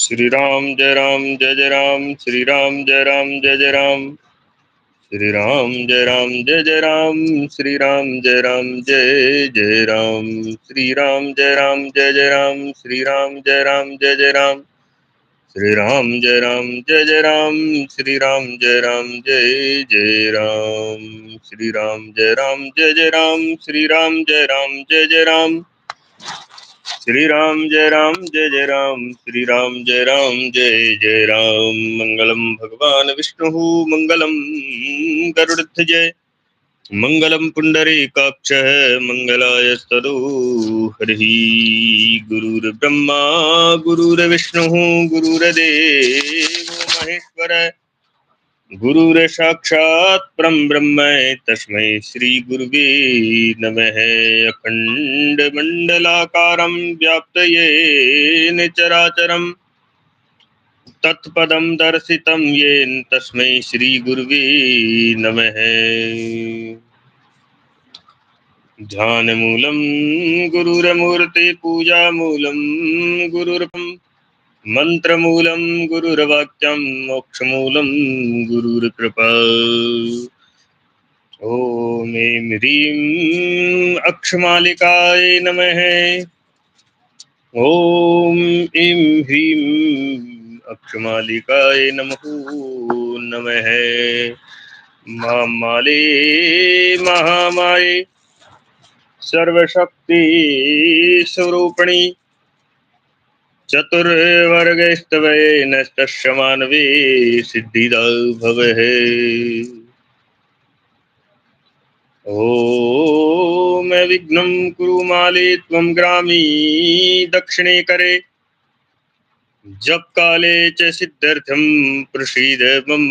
श्री राम जय राम जय जय राम, श्री राम जय राम जय जय राम, श्री राम जय राम जय जय राम, श्री राम जय राम जय जय राम, श्री राम जय राम जय जय राम, श्री राम जय राम जय जय राम, श्री राम जय राम जय जय राम, श्री राम जय राम जय जय राम, श्री राम जय राम जय जय राम, श्री राम जय राम जय जय राम, श्री राम जय राम जय जय राम, श्री राम जय राम जय जय राम। मंगलम भगवान विष्णु, मंगलम गरुड़ध्वज, मंगलम पुंडरीकाक्ष, मंगलायस्तदो हरि। गुरुर्ब्रह्मा गुरुर्विष्णु गुरुर्देवो महेश्वर, गुरुर साक्षात् परम ब्रह्म तस्मै श्री गुरुवे नमः। अखंड मंडलाकारं व्याप्तयेन चराचरं तत्पदं दर्शितं येन तस्मै श्री गुरुवे नमः। ध्यानमूलं गुरुरमूर्ति, पूजामूलं गुरुर्पं, मंत्रमूलं गुरुर्वाक्यं, मोक्षमूलं गुरुर्कृपा। ओम ऐं ह्रीं अक्षमालिकाय नमः। ओम ऐं ह्रीं अक्षमालिकाय नमः। मामाले महामाये सर्वशक्ति स्वरूपिणी, चतुर्वर्गस्तवयेन तस्य मानवे सिद्धिदा भवः। ओम विघ्नं कुरु माले त्वं ग्रामी दक्षिणे करे, जप काले च सिद्ध्यर्थं प्रसीद मम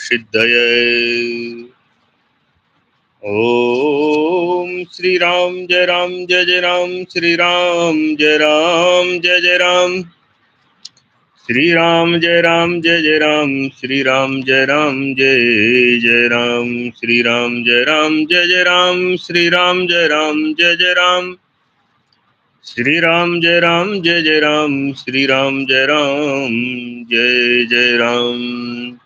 सिद्धये। ओम श्री राम जय राम जय जय राम, श्री राम जय राम जय जय राम, श्री राम जय राम जय जय राम, श्री राम जय राम जय जय राम, श्री राम जय राम जय जय राम, श्री राम जय राम जय जय राम, श्री राम जय राम जय जय राम, श्री राम जय राम जय जय राम।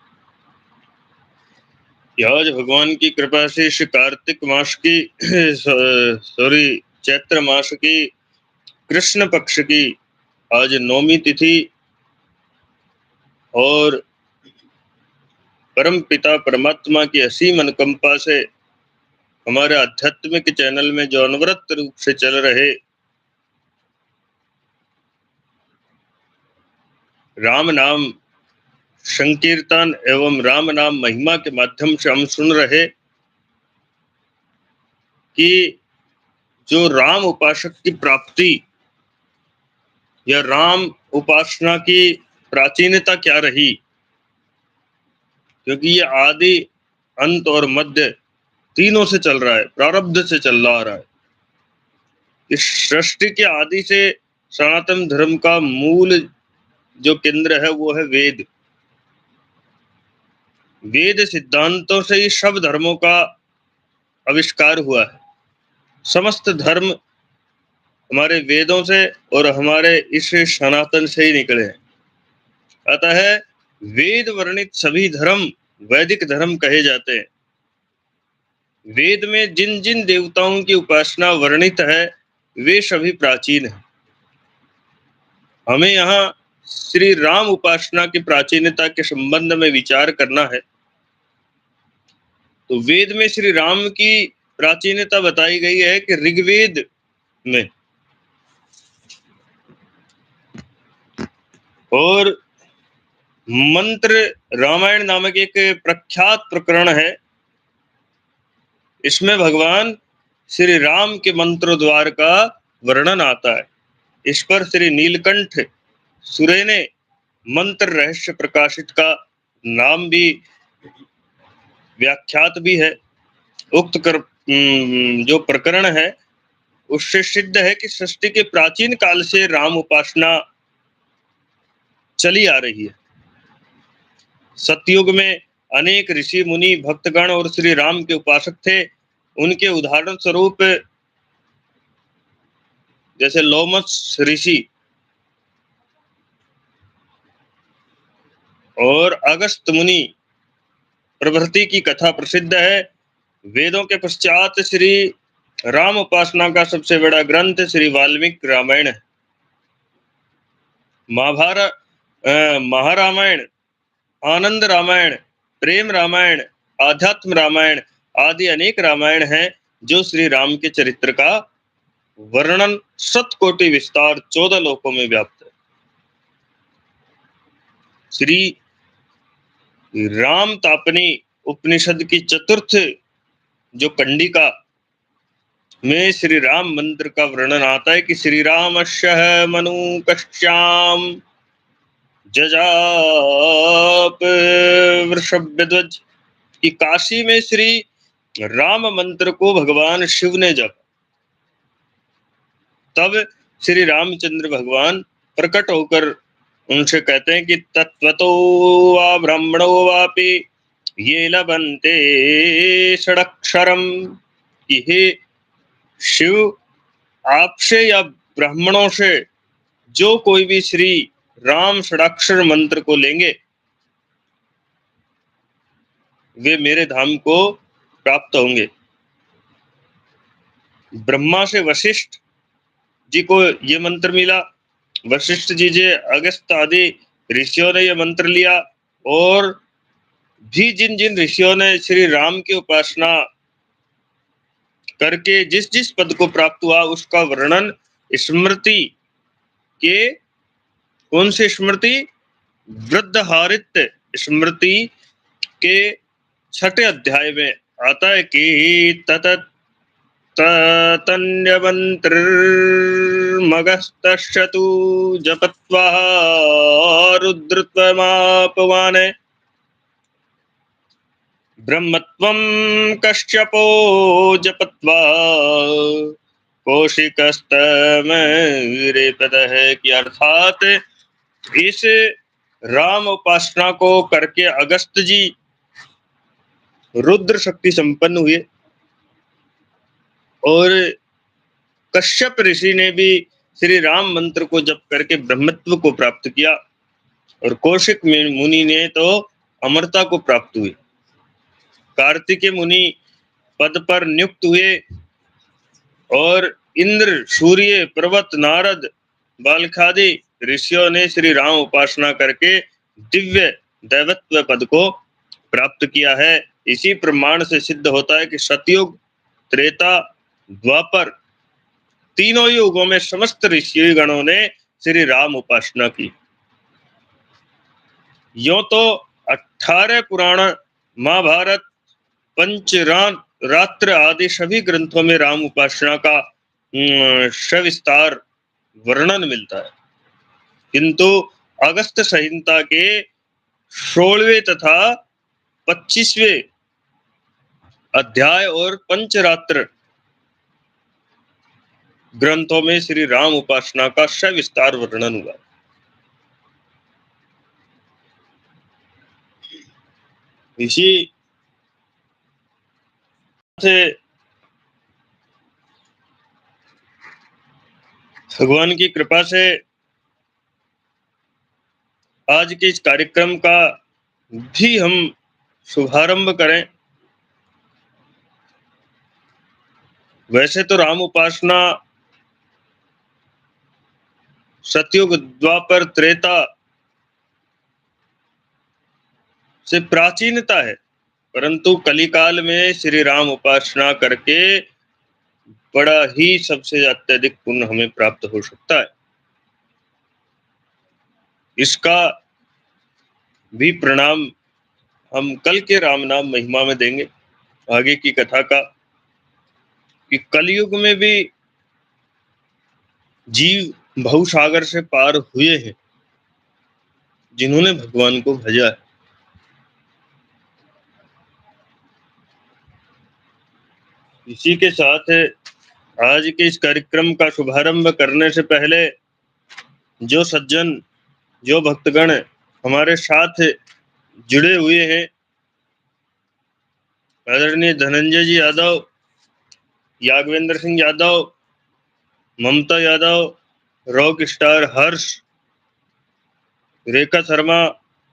आज भगवान की कृपा से इस कार्तिक मास की चैत्र मास की कृष्ण पक्ष की आज नौमी तिथि, और परम पिता परमात्मा की असीम अनुकंपा से हमारे आध्यात्मिक चैनल में जो अनवरत रूप से चल रहे राम नाम संकीर्तन एवं राम नाम महिमा के माध्यम से हम सुन रहे कि जो राम उपासक की प्राप्ति या राम उपासना की प्राचीनता क्या रही, क्योंकि ये आदि अंत और मध्य तीनों से चल रहा है, प्रारब्ध से चल रहा है। इस सृष्टि के आदि से सनातन धर्म का मूल जो केंद्र है वो है वेद। वेद सिद्धांतों से ही सब धर्मों का आविष्कार हुआ है। समस्त धर्म हमारे वेदों से और हमारे इस सनातन से ही निकले हैं। अतः वेद वर्णित सभी धर्म वैदिक धर्म कहे जाते हैं। वेद में जिन जिन देवताओं की उपासना वर्णित है वे सभी प्राचीन हैं। हमें यहाँ श्री राम उपासना की प्राचीनता के संबंध में विचार करना है। तो वेद में श्री राम की प्राचीनता बताई गई है कि ऋग्वेद में, और मंत्र रामायण नामक एक प्रख्यात प्रकरण है। इसमें भगवान श्री राम के मंत्र द्वार का वर्णन आता है। इस पर श्री नीलकंठ सूर्य ने मंत्र रहस्य प्रकाशित का नाम भी व्याख्यात भी है। उक्त जो प्रकरण है उससे सिद्ध है कि सृष्टि के प्राचीन काल से राम उपासना चली आ रही है। सतयुग में अनेक ऋषि मुनि भक्तगण और श्री राम के उपासक थे। उनके उदाहरण स्वरूप जैसे लोमस ऋषि, और अगस्त मुनि प्रभृति की कथा प्रसिद्ध है। वेदों के पश्चात श्री राम उपासना का सबसे बड़ा ग्रंथ श्री वाल्मीकि रामायण है। महाभारत, महारामायण, आनंद रामायण, प्रेम रामायण, आध्यात्म रामायण आदि अनेक रामायण हैं जो श्री राम के चरित्र का वर्णन शतकोटि विस्तार 14 लोकों में व्याप्त है। श्री राम तापनी उपनिषद की चतुर्थ जो कंडिका में श्री राम मंत्र का वर्णन आता है कि श्री रामस्य मनु कश्याम जजाप वृषभध्वज, कि काशी में श्री राम मंत्र को भगवान शिव ने जपा। तब श्री रामचंद्र भगवान प्रकट होकर उनसे कहते हैं कि तत्वतो वा ब्राह्मणो वापि ये लभन्ते षडक्षरम, कि हे शिव, आपसे या ब्राह्मणों से जो कोई भी श्री राम षडाक्षर मंत्र को लेंगे वे मेरे धाम को प्राप्त होंगे। ब्रह्मा से वशिष्ठ जी को ये मंत्र मिला, वशिष्ठ जी से अगस्त आदि ऋषियों ने यह मंत्र लिया, और भी जिन जिन ऋषियों ने श्री राम की उपासना करके जिस जिस पद को प्राप्त हुआ उसका वर्णन स्मृति के, कौन सी स्मृति, वृद्धहारित स्मृति के 6 अध्याय में आता है कि ततत तन्यमन्त्रर्मगस्तश्चतु जपत्वा रुद्रत्वमापवान् ब्रह्मत्वं कश्यपो जपत्वा कौशिकस्तमरेपदः, कि अर्थात इस राम उपासना को करके अगस्त जी रुद्र शक्ति संपन्न हुए, और कश्यप ऋषि ने भी श्री राम मंत्र को जप करके ब्रह्मत्व को प्राप्त किया, और कौशिक मुनि ने तो अमरता को प्राप्त हुई। कार्तिकेय मुनि पद पर नियुक्त हुए, और इंद्र, सूर्य, पर्वत, नारद, बालखादि ऋषियों ने श्री राम उपासना करके दिव्य दैवत्व पद को प्राप्त किया है। इसी प्रमाण से सिद्ध होता है कि सतयुग, त्रेता, द्वापर तीनों युगों में समस्त ऋषि गणों ने श्री राम उपासना की। यों तो 18 पुराण, महाभारत, पंचरात्र आदि सभी ग्रंथों में राम उपासना का सविस्तार वर्णन मिलता है, किंतु अगस्त संहिता के 16वें तथा 25वें अध्याय और पंचरात्र ग्रंथों में श्री राम उपासना का सविस्तार वर्णन हुआ। इसी से भगवान की कृपा से आज के इस कार्यक्रम का भी हम शुभारंभ करें। वैसे तो राम उपासना सतयुग, द्वापर, त्रेता से प्राचीनता है, परंतु कलिकाल में श्री राम उपासना करके बड़ा ही सबसे अत्यधिक पुण्य हमें प्राप्त हो सकता है। इसका भी प्रणाम हम कल के राम नाम महिमा में देंगे, आगे की कथा का, कि कलयुग में भी जीव भवसागर से पार हुए हैं जिन्होंने भगवान को भजा है। इसी के साथ आज के इस कार्यक्रम का शुभारंभ करने से पहले जो सज्जन, जो भक्तगण हमारे साथ जुड़े हुए हैं, आदरणीय धनंजय जी यादव, यागवेंद्र सिंह यादव, ममता यादव, रॉक स्टार हर्ष, रेखा शर्मा,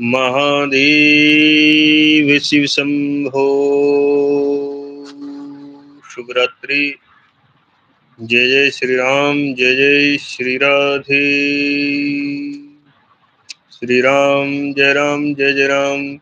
महादेव शिव शंभो। शुभरात्रि। जय जय श्री राम, जय जय श्री राधे। श्री राम जय राम, जय जय राम।